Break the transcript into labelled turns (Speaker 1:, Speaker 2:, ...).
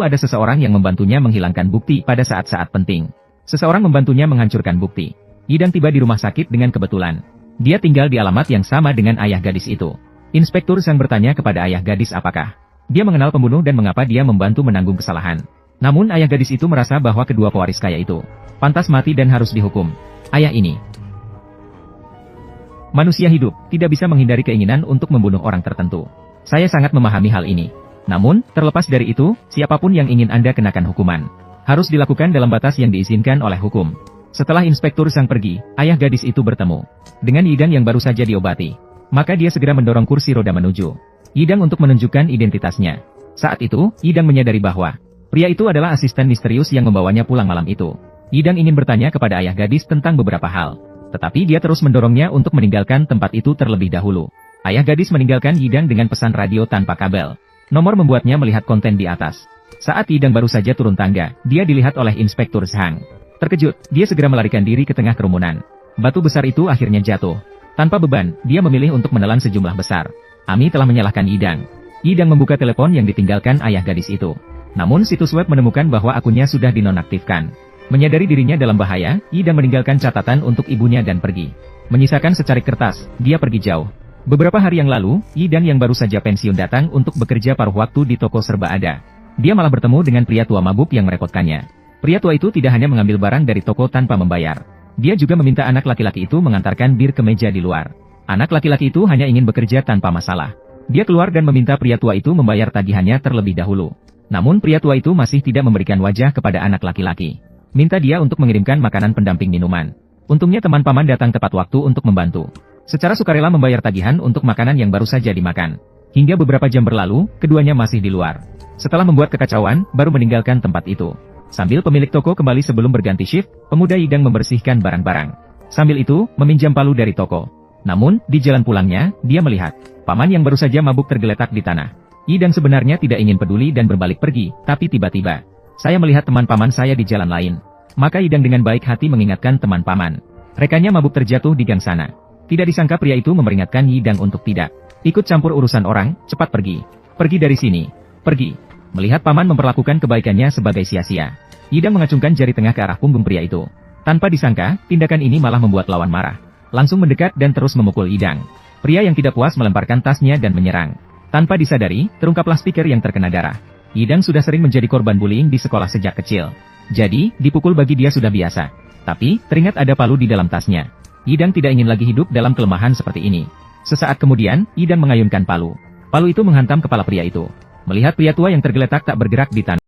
Speaker 1: ada seseorang yang membantunya menghilangkan bukti pada saat-saat penting. Seseorang membantunya menghancurkan bukti. Yidang tiba di rumah sakit dengan kebetulan. Dia tinggal di alamat yang sama dengan ayah gadis itu. Inspektur Zhang bertanya kepada ayah gadis apakah dia mengenal pembunuh dan mengapa dia membantu menanggung kesalahan. Namun ayah gadis itu merasa bahwa kedua pewaris kaya itu pantas mati dan harus dihukum. Ayah ini manusia hidup, tidak bisa menghindari keinginan untuk membunuh orang tertentu. Saya sangat memahami hal ini. Namun, terlepas dari itu, siapapun yang ingin Anda kenakan hukuman harus dilakukan dalam batas yang diizinkan oleh hukum. Setelah Inspektur Zhang pergi, ayah gadis itu bertemu dengan Yidang yang baru saja diobati. Maka dia segera mendorong kursi roda menuju Yidang untuk menunjukkan identitasnya. Saat itu, Yidang menyadari bahwa pria itu adalah asisten misterius yang membawanya pulang malam itu. Yidang ingin bertanya kepada ayah gadis tentang beberapa hal. Tetapi dia terus mendorongnya untuk meninggalkan tempat itu terlebih dahulu. Ayah gadis meninggalkan Yidang dengan pesan radio tanpa kabel. Nomor membuatnya melihat konten di atas. Saat Yidang baru saja turun tangga, dia dilihat oleh Inspektur Zhang. Terkejut, dia segera melarikan diri ke tengah kerumunan. Batu besar itu akhirnya jatuh. Tanpa beban, dia memilih untuk menelan sejumlah besar. Ami telah menyalahkan Yidang. Yidang membuka telepon yang ditinggalkan ayah gadis itu. Namun situs web menemukan bahwa akunnya sudah dinonaktifkan. Menyadari dirinya dalam bahaya, Yidang meninggalkan catatan untuk ibunya dan pergi. Menyisakan secarik kertas, dia pergi jauh. Beberapa hari yang lalu, Yidang yang baru saja pensiun datang untuk bekerja paruh waktu di toko serba ada. Dia malah bertemu dengan pria tua mabuk yang merepotkannya. Pria tua itu tidak hanya mengambil barang dari toko tanpa membayar. Dia juga meminta anak laki-laki itu mengantarkan bir ke meja di luar. Anak laki-laki itu hanya ingin bekerja tanpa masalah. Dia keluar dan meminta pria tua itu membayar tagihannya terlebih dahulu. Namun pria tua itu masih tidak memberikan wajah kepada anak laki-laki. Minta dia untuk mengirimkan makanan pendamping minuman. Untungnya teman paman datang tepat waktu untuk membantu. Secara sukarela membayar tagihan untuk makanan yang baru saja dimakan. Hingga beberapa jam berlalu, keduanya masih di luar. Setelah membuat kekacauan, baru meninggalkan tempat itu. Sambil pemilik toko kembali sebelum berganti shift, pemuda Yidang membersihkan barang-barang. Sambil itu, meminjam palu dari toko. Namun, di jalan pulangnya, dia melihat paman yang baru saja mabuk tergeletak di tanah. Yidang sebenarnya tidak ingin peduli dan berbalik pergi, tapi tiba-tiba, saya melihat teman paman saya di jalan lain. Maka Yidang dengan baik hati mengingatkan teman paman. Rekannya mabuk terjatuh di gang sana. Tidak disangka pria itu memperingatkan Yidang untuk tidak ikut campur urusan orang, cepat pergi. Pergi dari sini. Pergi. Melihat paman memperlakukan kebaikannya sebagai sia-sia, Yidang mengacungkan jari tengah ke arah punggung pria itu. Tanpa disangka, tindakan ini malah membuat lawan marah. Langsung mendekat dan terus memukul Yidang. Pria yang tidak puas melemparkan tasnya dan menyerang. Tanpa disadari, terungkaplah speaker yang terkena darah. Yidang sudah sering menjadi korban bullying di sekolah sejak kecil. Jadi, dipukul bagi dia sudah biasa. Tapi, teringat ada palu di dalam tasnya. Yidang tidak ingin lagi hidup dalam kelemahan seperti ini. Sesaat kemudian, Yidang mengayunkan palu. Palu itu menghantam kepala pria itu. Melihat pria tua yang tergeletak tak bergerak di tanah.